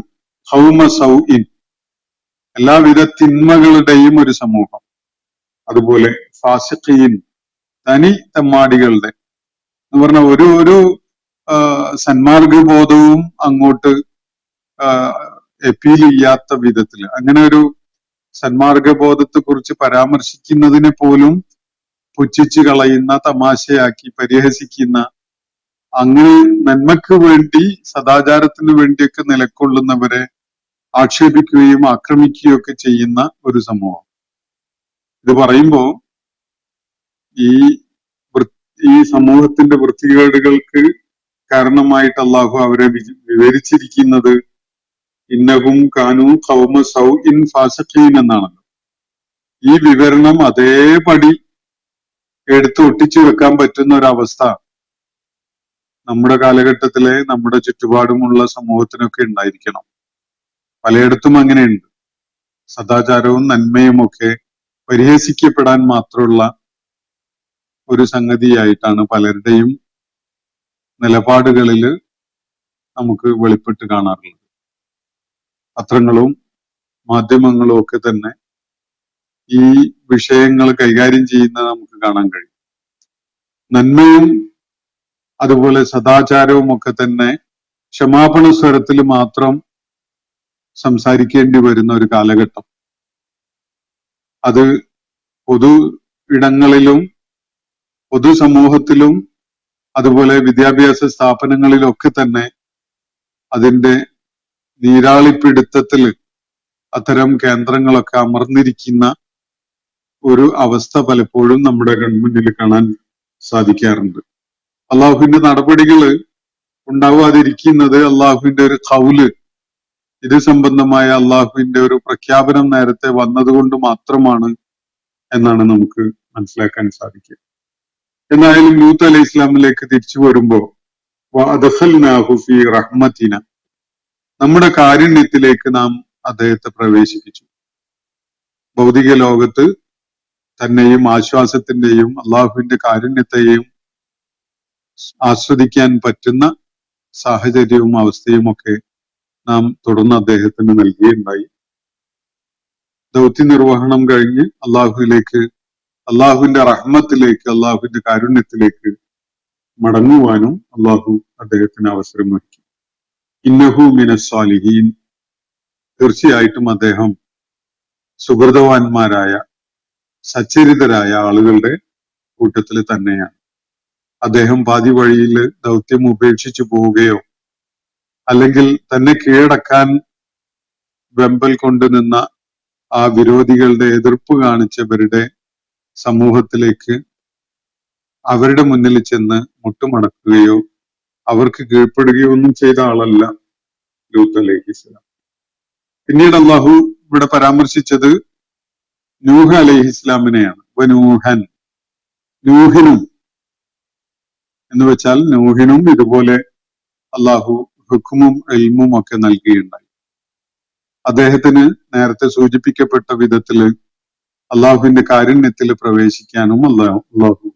Speaker 3: ഖൗമ സൗഇൻ, എല്ലാവിധ തിന്മകളുടെയും ഒരു സമൂഹം. അതുപോലെ ഫാസിഖീൻ, തനി തെമ്മാടികളുടെ എന്ന് പറഞ്ഞ ഒരു സന്മാർഗബോധവും അങ്ങോട്ട് അപ്പീൽ ചെയ്യാത്ത വിധത്തിൽ, അങ്ങനെ ഒരു സന്മാർഗബോധത്തെ കുറിച്ച് പരാമർശിക്കുന്നതിനെ പോലും പുച്ഛിച്ച് കളയുന്ന, തമാശയാക്കി പരിഹസിക്കുന്ന, അങ്ങനെ നന്മയ്ക്ക് വേണ്ടി സദാചാരത്തിന് വേണ്ടിയൊക്കെ നിലകൊള്ളുന്നവരെ ആക്ഷേപിക്കുകയും ആക്രമിക്കുകയും ഒക്കെ ചെയ്യുന്ന ഒരു സമൂഹം. ഇത് പറയുമ്പോ ഈ സമൂഹത്തിന്റെ വൃത്തികേടുകൾക്ക് കാരണമായിട്ട് അള്ളാഹു അവരെ വിവരിച്ചിരിക്കുന്നത് ഇന്നഹും കാനു ഖൗമ സൗഇൻ ഫാസിഖീൻ എന്നാണല്ലോ. ഈ വിവരണം അതേപടി എടുത്ത് ഒട്ടിച്ചു വെക്കാൻ പറ്റുന്ന ഒരവസ്ഥ നമ്മുടെ കാലഘട്ടത്തിലെ നമ്മുടെ ചുറ്റുപാടുമുള്ള സമൂഹത്തിനൊക്കെ ഉണ്ടായിരിക്കണം. പലയിടത്തും അങ്ങനെയുണ്ട്. സദാചാരവും നന്മയും ഒക്കെ പരിഹസിക്കപ്പെടാൻ മാത്രമുള്ള ഒരു സംഗതിയായിട്ടാണ് പലരുടെയും നിലപാടുകളിൽ നമുക്ക് വെളിപ്പെട്ട് കാണാറുള്ളത്. പത്രങ്ങളും മാധ്യമങ്ങളും ഒക്കെ തന്നെ ഈ വിഷയങ്ങൾ കൈകാര്യം ചെയ്യുന്നത് നമുക്ക് കാണാൻ കഴിയും. നന്മയും അതുപോലെ സദാചാരവും ഒക്കെ തന്നെ ക്ഷമാപണ സ്വരത്തിൽ മാത്രം സംസാരിക്കേണ്ടി വരുന്ന ഒരു കാലഘട്ടം. അത് പൊതു ഇടങ്ങളിലും പൊതുസമൂഹത്തിലും അതുപോലെ വിദ്യാഭ്യാസ സ്ഥാപനങ്ങളിലൊക്കെ തന്നെ അതിന്റെ നീരാളിപ്പിടുത്തത്തിൽ അത്തരം കേന്ദ്രങ്ങളൊക്കെ അമർന്നിരിക്കുന്ന ഒരു അവസ്ഥ പലപ്പോഴും നമ്മുടെ കൺമുന്നിൽ കാണാൻ സാധിക്കാറുണ്ട്. അള്ളാഹുവിന്റെ നടപടികൾ ഉണ്ടാവാതിരിക്കുന്നത് അള്ളാഹുവിന്റെ ഒരു ഖൗല്, ഇത് സംബന്ധമായ അള്ളാഹുവിന്റെ ഒരു പ്രഖ്യാപനം നേരത്തെ വന്നതുകൊണ്ട് മാത്രമാണ് എന്നാണ് നമുക്ക് മനസ്സിലാക്കാൻ സാധിക്കുക. എന്നായാലും ലൂത്ത് അലൈഹി ഇസ്ലാമിലേക്ക് തിരിച്ചു വരുമ്പോ വഅദ്ഖൽനാഹു ഫീ റഹ്മത്തിന, നമ്മുടെ കാരുണ്യത്തിലേക്ക് നാം അദ്ദേഹത്തെ പ്രവേശിപ്പിച്ചു. ഭൗതിക ലോകത്ത് തന്നെയും ആശ്വാസത്തിന്റെയും അള്ളാഹുവിന്റെ കാരുണ്യത്തെയും ആസ്വദിക്കാൻ പറ്റുന്ന സാഹചര്യവും അവസ്ഥയും ഒക്കെ നാം തുടർന്ന് അദ്ദേഹത്തിന് നൽകുകയുണ്ടായി. ദൗത്യ നിർവഹണം കഴിഞ്ഞ് അള്ളാഹുവിന്റെ റഹ്മത്തിലേക്ക്, അള്ളാഹുവിന്റെ കാരുണ്യത്തിലേക്ക് മടങ്ങുവാനും അള്ളാഹു അദ്ദേഹത്തിന് അവസരം ഒരുക്കി. ഇന്നഹു മിനസ് സാലിഹീൻ, തീർച്ചയായിട്ടും അദ്ദേഹം സുഹൃതവാന്മാരായ സച്ചരിതരായ ആളുകളുടെ കൂട്ടത്തിൽ തന്നെയാണ്. അദ്ദേഹം പാതി വഴിയിൽ ദൗത്യം ഉപേക്ഷിച്ചു പോവുകയോ അല്ലെങ്കിൽ തന്നെ കീഴടക്കാൻ വെമ്പൽ കൊണ്ടുനിന്ന ആ വിരോധികളുടെ എതിർപ്പ് കാണിച്ചവരുടെ സമൂഹത്തിലേക്ക് അവരുടെ മുന്നിൽ ചെന്ന് മുട്ടുമടക്കുകയോ അവർക്ക് കീഴ്പ്പെടുകയോ ഒന്നും ചെയ്ത ആളല്ല ലൂത്ത് അലൈഹിസ്സലാം. പിന്നീട് അള്ളാഹു ഇവിടെ പരാമർശിച്ചത് നൂഹ് അലൈഹിസ്ലാമിനെയാണ്. നൂഹൻ, നൂഹിനും എന്ന് വെച്ചാൽ നൂഹിനും ഇതുപോലെ അള്ളാഹു ഹുക്മും ഇൽമും ഒക്കെ നൽകുകയുണ്ടായി. അദ്ദേഹത്തിന് നേരത്തെ സൂചിപ്പിക്കപ്പെട്ട വിധത്തില് അള്ളാഹുവിന്റെ കാരുണ്യത്തിൽ പ്രവേശിക്കാനും അള്ളാഹു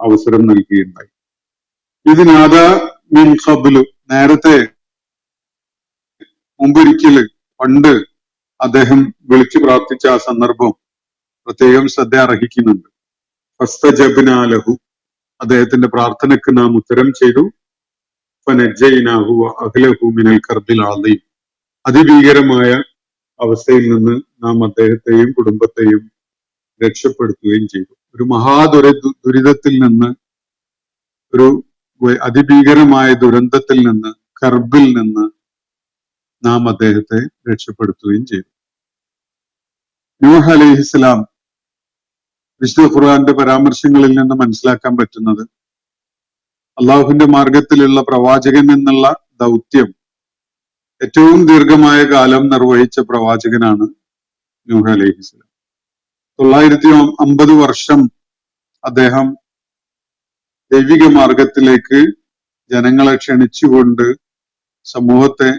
Speaker 3: അവസരം നൽകുകയുണ്ടായി. ഇതിനാദ മിൻ ഖബ്ലു, നേരത്തെ മുമ്പൊരിക്കല് പണ്ട് അദ്ദേഹം വിളിച്ചു പ്രാർത്ഥിച്ച ആ സന്ദർഭം പ്രത്യേകം ശ്രദ്ധ അർഹിക്കുന്നുണ്ട്. ഫസ്തജബ്നാ ലഹു, അദ്ദേഹത്തിന്റെ പ്രാർത്ഥനയ്ക്ക് നാം ഉത്തരം ചെയ്തു. ഫനജ്ജയ്നാഹു വഅഹ്ലഹു മിനൽ കർബിൽ അളീം, അതിഭീകരമായ അവസ്ഥയിൽ നിന്ന് നാം അദ്ദേഹത്തെയും കുടുംബത്തെയും രക്ഷപ്പെടുത്തുകയും ചെയ്തു. ഒരു ദുരിതത്തിൽ നിന്ന്, ഒരു അതിഭീകരമായ ദുരന്തത്തിൽ നിന്ന്, കർബിൽ നിന്ന് നാം അദ്ദേഹത്തെ രക്ഷപ്പെടുത്തുകയും ചെയ്തു. നൂഹ് അലൈഹിസ്സലാം വിശുദ്ധ ഖുർആന്റെ പരാമർശങ്ങളിൽ നിന്ന് മനസ്സിലാക്കാൻ പറ്റുന്നത് അള്ളാഹുവിന്റെ മാർഗത്തിലുള്ള പ്രവാചകൻ എന്നുള്ള ദൗത്യം ഏറ്റവും ദീർഘമായ കാലം നിർവഹിച്ച പ്രവാചകനാണ് നൂഹ് അലൈഹിസ്സലാം. 950 വർഷം അദ്ദേഹം ദൈവിക മാർഗത്തിലേക്ക് ജനങ്ങളെ ക്ഷണിച്ചുകൊണ്ട് സമൂഹത്തെ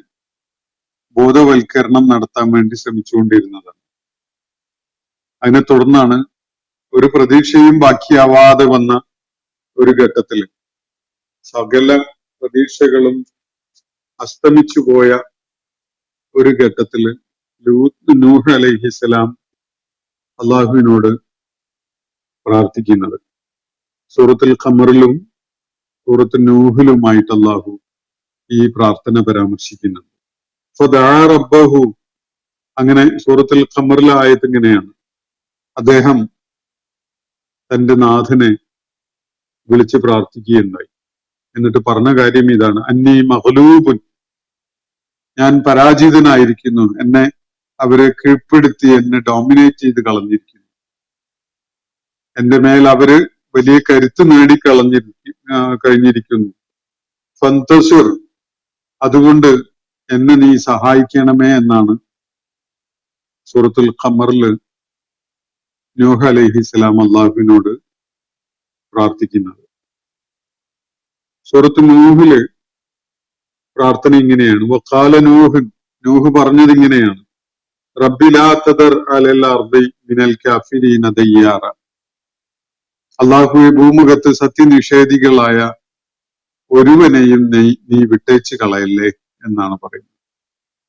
Speaker 3: ബോധവൽക്കരണം നടത്താൻ വേണ്ടി ശ്രമിച്ചുകൊണ്ടിരുന്നതാണ്. അതിനെ തുടർന്നാണ് ഒരു പ്രതീക്ഷയും ബാക്കിയാവാതെ വന്ന ഒരു ഘട്ടത്തിൽ സകല പ്രതീക്ഷകളും അസ്തമിച്ചു പോയ ഒരു ഘട്ടത്തില് നൂഹ് അലൈഹിസ്സലാം അള്ളാഹുവിനോട് പ്രാർത്ഥിക്കുന്നത്. സൂറത്തുൽ ഖമറിലും സൂറത്തുൽ നൂഹിലുമായിട്ട് അള്ളാഹു ഈ പ്രാർത്ഥന പരാമർശിക്കുന്നുണ്ട്. ഫദഅ റബ്ബഹു, അങ്ങനെ സൂറത്തുൽ ഖമറിലെ ആയത്ത് ഇങ്ങനെയാണ്, അദ്ദേഹം തന്റെ നാഥനെ വിളിച്ച് പ്രാർത്ഥിക്കുകയുണ്ടായി. എന്നിട്ട് പറഞ്ഞ കാര്യം ഇതാണ്, അന്നീ മഗ്ലൂബുൻ, ഞാൻ പരാജിതനായിരിക്കുന്നു, എന്നെ അവരെ കീഴ്പ്പെടുത്തി എന്നെ ഡോമിനേറ്റ് ചെയ്ത് കളഞ്ഞിരിക്കുന്നു, എന്റെ മേൽ അവര് വലിയ കരുത്ത് കഴിഞ്ഞിരിക്കുന്നു. ഫന്തസുർ, അതുകൊണ്ട് എന്നെ നീ സഹായിക്കണമേ എന്നാണ് സൂറത്തുൽ ഖമറില് നൂഹ് അലൈഹിസ്സലാം അള്ളാഹുവിനോട് പ്രാർത്ഥിക്കുന്നത്. സൂറത്ത് നൂഹില് പ്രാർത്ഥന ഇങ്ങനെയാണ്, വഖാല നൂഹ്, നൂഹ് പറഞ്ഞത് ഇങ്ങനെയാണ്, റബ്ബി ലാ തദർ അലൽ അർദി മിനൽ കാഫിരീന ദയ്യാറ, അള്ളാഹുവെ ഭൂമുഖത്ത് സത്യനിഷേധികളായ ഒരുവനെയും നീ വിട്ടേച്ച് കളയല്ലേ എന്നാണ് പറയുന്നത്.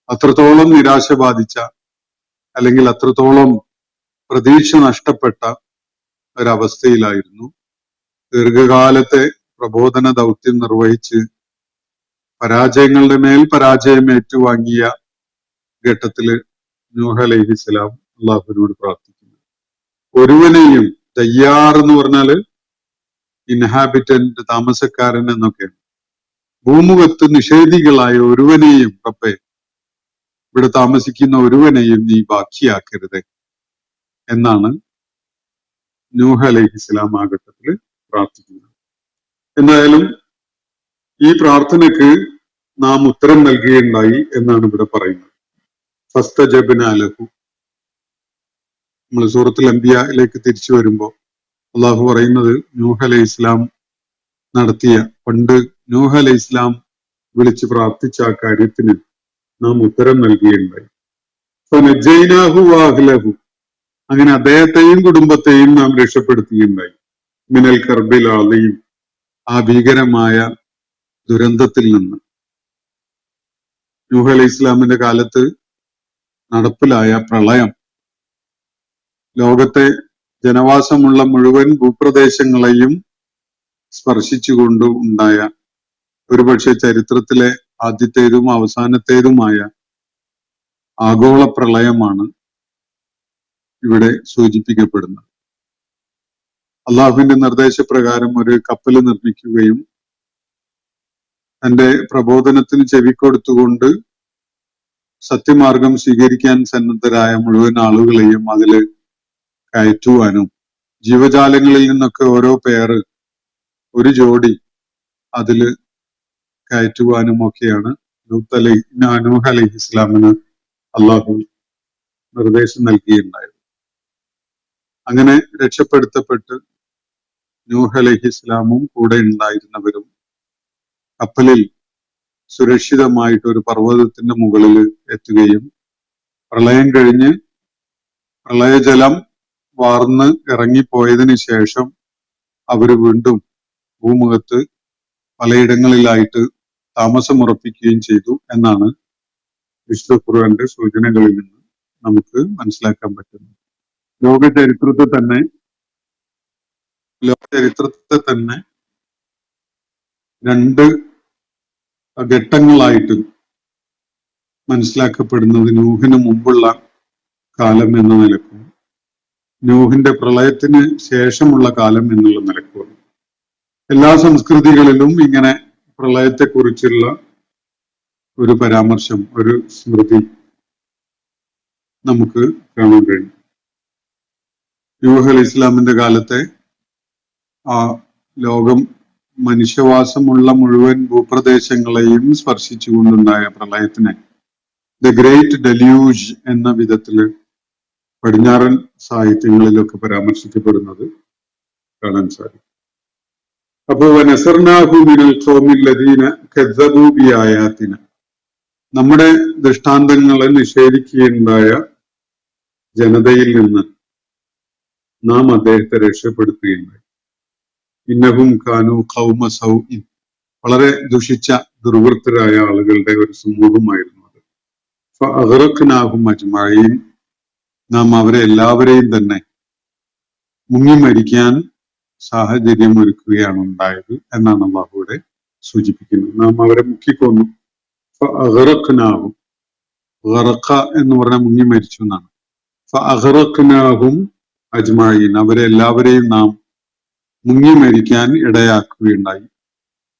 Speaker 3: അത്രത്തോളം നിരാശ ബാധിച്ച, അല്ലെങ്കിൽ അത്രത്തോളം പ്രതീക്ഷ നഷ്ടപ്പെട്ട ഒരവസ്ഥയിലായിരുന്നു. ദീർഘകാലത്തെ പ്രബോധന ദൗത്യം നിർവഹിച്ച് പരാജയങ്ങളുടെ മേൽ പരാജയം ഏറ്റുവാങ്ങിയ ഘട്ടത്തില് നൂഹ് അലൈഹിസ്സലാം അള്ളാഹുവിനോട് പ്രാർത്ഥിക്കുന്നു. ഒരുവനെയും, തയ്യാർ എന്ന് പറഞ്ഞാല് ഇൻഹാബിറ്റന്റ്, താമസക്കാരൻ എന്നൊക്കെയാണ്. ഭൂമുഖത്ത് നിഷേധികളായ ഒരുവനെയും, റബ്ബേ ഇവിടെ താമസിക്കുന്ന ഒരുവനെയും നീ ബാക്കിയാക്കരുത് എന്നാണ് നൂഹ് അലൈഹിസ്സലാം ആ ഘട്ടത്തിൽ പ്രാർത്ഥിക്കുന്നത്. എന്തായാലും ഈ പ്രാർത്ഥനയ്ക്ക് നാം ഉത്തരം നൽകുകയുണ്ടായി എന്നാണ് ഇവിടെ പറയുന്നത്. ഫസ്തജബ്നാ ലഹു, നമ്മൾ സൂറത്തുൽ അംബിയയിലേക്ക് തിരിച്ചു വരുമ്പോൾ അള്ളാഹു പറയുന്നത്, നൂഹ് അലൈഹി ഇസ്ലാം നടത്തിയ, പണ്ട് നൂഹ് അലൈഹി ഇസ്ലാം വിളിച്ച് പ്രാർത്ഥിച്ച ആ കാര്യത്തിന് നാം ഉത്തരം നൽകുകയുണ്ടായി. ഫനജൈനാഹു വഅഹ്ലഹു, അങ്ങനെ അദ്ദേഹത്തെയും കുടുംബത്തെയും നാം രക്ഷപ്പെടുത്തുകയുണ്ടായി. മിനൽ കർബിൽ അളീം, ആ ഭീകരമായ ദുരന്തത്തിൽ നിന്ന്. നൂഹ് അലൈഹി ഇസ്ലാമിന്റെ കാലത്ത് നടപ്പിലായ പ്രളയം ലോകത്തെ ജനവാസമുള്ള മുഴുവൻ ഭൂപ്രദേശങ്ങളെയും സ്പർശിച്ചുകൊണ്ട് ഉണ്ടായ, ഒരുപക്ഷെ ചരിത്രത്തിലെ ആദ്യത്തേതും അവസാനത്തേതുമായ ആഗോള പ്രളയമാണ് ഇവിടെ സൂചിപ്പിക്കപ്പെടുന്നത്. അള്ളാഹുവിന്റെ നിർദ്ദേശപ്രകാരം ഒരു കപ്പൽ നിർമ്മിക്കുകയും തന്റെ പ്രബോധനത്തിന് ചെവിക്കൊടുത്തുകൊണ്ട് സത്യമാർഗം സ്വീകരിക്കാൻ സന്നദ്ധരായ മുഴുവൻ ആളുകളെയും അതില് കയറ്റുവാനും, ജീവജാലങ്ങളിൽ നിന്നൊക്കെ ഓരോ പേര്, ഒരു ജോഡി അതില് കയറ്റുവാനും ഒക്കെയാണ് നൂഹ് അലൈഹി ഇസ്ലാമിന് അള്ളാഹു നിർദ്ദേശം നൽകിയിട്ടുണ്ടായത്. അങ്ങനെ രക്ഷപ്പെടുത്തപ്പെട്ട് നൂഹ് അലൈഹി ഇസ്ലാമും കൂടെ ഉണ്ടായിരുന്നവരും കപ്പലിൽ സുരക്ഷിതമായിട്ട് ഒരു പർവ്വതത്തിന്റെ മുകളിൽ എത്തുകയും, പ്രളയം കഴിഞ്ഞ് പ്രളയജലം വാർന്ന് ഇറങ്ങിപ്പോയതിനു ശേഷം അവര് വീണ്ടും ഭൂമുഖത്ത് പലയിടങ്ങളിലായിട്ട് താമസമുറപ്പിക്കുകയും ചെയ്തു എന്നാണ് വിശുദ്ധ ഖുർആന്റെ സൂചനകളിൽ നിന്ന് നമുക്ക് മനസ്സിലാക്കാൻ പറ്റുന്നത്. ലോക ചരിത്രത്തെ തന്നെ രണ്ട് ഘട്ടങ്ങളായിട്ട് മനസ്സിലാക്കപ്പെടുന്നത് നൂഹിന് മുമ്പുള്ള കാലം എന്ന നിലക്കും നൂഹിന്റെ പ്രളയത്തിന് ശേഷമുള്ള കാലം എന്നുള്ള നിലക്കുമാണ്. എല്ലാ സംസ്കൃതികളിലും ഇങ്ങനെ പ്രളയത്തെക്കുറിച്ചുള്ള ഒരു പരാമർശം, ഒരു സ്മൃതി നമുക്ക് കാണാൻ കഴിയും. നൂഹ് അലൈഹി ഇസ്ലാമിന്റെ കാലത്തെ ആ ലോകം മനുഷ്യവാസമുള്ള മുഴുവൻ ഭൂപ്രദേശങ്ങളെയും സ്പർശിച്ചുകൊണ്ടുണ്ടായ പ്രളയത്തിനെ ദ ഗ്രേറ്റ് ഡെല്യൂജ് എന്ന വിധത്തില് പടിഞ്ഞാറൻ സാഹിത്യങ്ങളിലൊക്കെ പരാമർശിക്കപ്പെടുന്നത് കാണാൻ സാധിക്കും. അപ്പോ വനസർനാഹു മിനൽ ഖൗമിൽ ലദീന കദ്ദബൂ ബിആയാതിന, നമ്മുടെ ദൃഷ്ടാന്തങ്ങളെ നിഷേധിക്കുകയുണ്ടായ ജനതയിൽ നിന്ന് നാം അദ്ദേഹത്തെ രക്ഷപ്പെടുത്തുകയുണ്ടായി. ഇന്നഹും കാനു ഖൗമ സൗഇൻ, വളരെ ദുഷിച്ച ദുർവൃത്തരായ ആളുകളുടെ ഒരു സമൂഹമായിരുന്നു അത്. ഫഅഗ്റഖ്നാഹും അജ്മഈൻ, നാം അവരെ എല്ലാവരെയും തന്നെ മുങ്ങി മരിക്കാൻ സാഹചര്യം ഒരുക്കുകയാണ് ഉണ്ടായത് എന്നാണ് അള്ളാഹു ഇവിടെ സൂചിപ്പിക്കുന്നത്. നാം അവരെ മുക്കിക്കൊന്നു. ഫഅഗ്റഖ്നാഹും, ഗറഖ എന്ന് പറഞ്ഞാൽ മുങ്ങി മരിച്ചു എന്നാണ്. ഫഅഗ്റഖ്നാഹും അജ്മഈൻ, അവരെ എല്ലാവരെയും നാം മുങ്ങി മരിക്കാൻ ഇടയാക്കുകയുണ്ടായി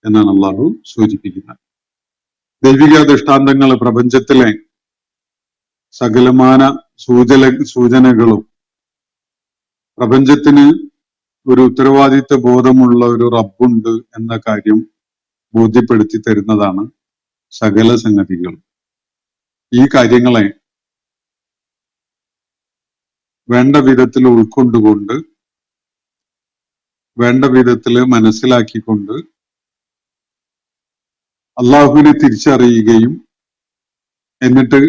Speaker 3: എന്നാണ് അള്ളാഹു സൂചിപ്പിക്കുന്നത്. ദൈവിക ദൃഷ്ടാന്തങ്ങൾ, പ്രപഞ്ചത്തിലെ സകലമാന സൂചനകളും പ്രപഞ്ചത്തിന് ഒരു ഉത്തരവാദിത്വ ബോധമുള്ള ഒരു റബ്ബുണ്ട് എന്ന കാര്യം ബോധ്യപ്പെടുത്തി തരുന്നതാണ് സകല സംഗതികളും. ഈ കാര്യങ്ങളെ വേണ്ട വിധത്തിൽ ഉൾക്കൊണ്ടുകൊണ്ട്, വേണ്ട വിധത്തിൽ മനസ്സിലാക്കിക്കൊണ്ട് അള്ളാഹുവിനെ തിരിച്ചറിയുകയും എന്നിട്ട്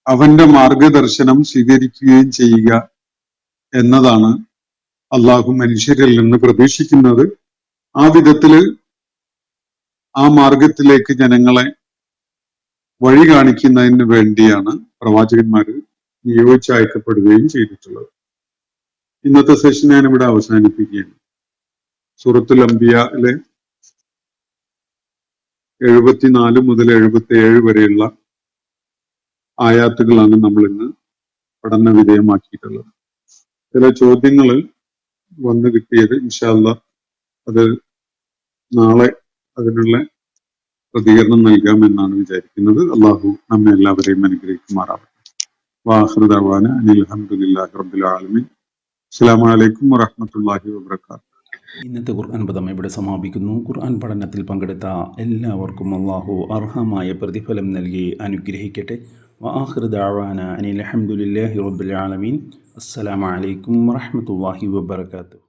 Speaker 3: അവന്റെ മാർഗദർശനം സ്വീകരിക്കുകയും ചെയ്യുക എന്നതാണ് അള്ളാഹു മനുഷ്യരിൽ നിന്ന് പ്രതീക്ഷിക്കുന്നത്. ആ വിധത്തില് ആ മാർഗത്തിലേക്ക് ജനങ്ങളെ വഴി കാണിക്കുന്നതിന് വേണ്ടിയാണ് പ്രവാചകന്മാര് നിയോഗിച്ചയക്കപ്പെടുകയും ചെയ്തിട്ടുള്ളത്. ഇന്നത്തെ സെഷൻ ഞാൻ ഇവിടെ അവസാനിപ്പിക്കുകയാണ്. സൂറത്തുൽ അംബിയയിലെ 74 മുതൽ 77 വരെയുള്ള ആയാത്തുകളാണ് നമ്മൾ ഇന്ന് പഠന വിധേയമാക്കിയിട്ടുള്ളത്. ചില ചോദ്യങ്ങൾ വന്നു കിട്ടിയത്, ഇൻഷാ അല്ലാഹ് അത് നാളെ അതിനുള്ള പ്രതികരണം നൽകാമെന്നാണ് വിചാരിക്കുന്നത്. അള്ളാഹു നമ്മെ എല്ലാവരെയും അനുഗ്രഹിക്കുമാറാവട്ടെ. വാഖിറു ദഅവാന അനിൽ ഹംദുലില്ലാഹി റബ്ബിൽ ആലമീൻ. അസ്സലാമു അലൈക്കും വറഹ്മത്തുള്ളാഹി വബറകാതുഹു.
Speaker 2: ഇന്നത്തെ ഖുർആൻ പദം ഇവിടെ സമാപിക്കുന്നു. ഖുർആൻ പഠനത്തിൽ പങ്കെടുത്ത എല്ലാവർക്കും അള്ളാഹു അർഹമായ പ്രതിഫലം നൽകി അനുഗ്രഹിക്കട്ടെ. വആഖിറു ദഅവാന അനിൽ ഹംദുലില്ലാഹി റബ്ബിൽ ആലമീൻ. അസ്സലാമു അലൈക്കും വറഹ്മത്തുള്ളാഹി വബറകാതുഹു.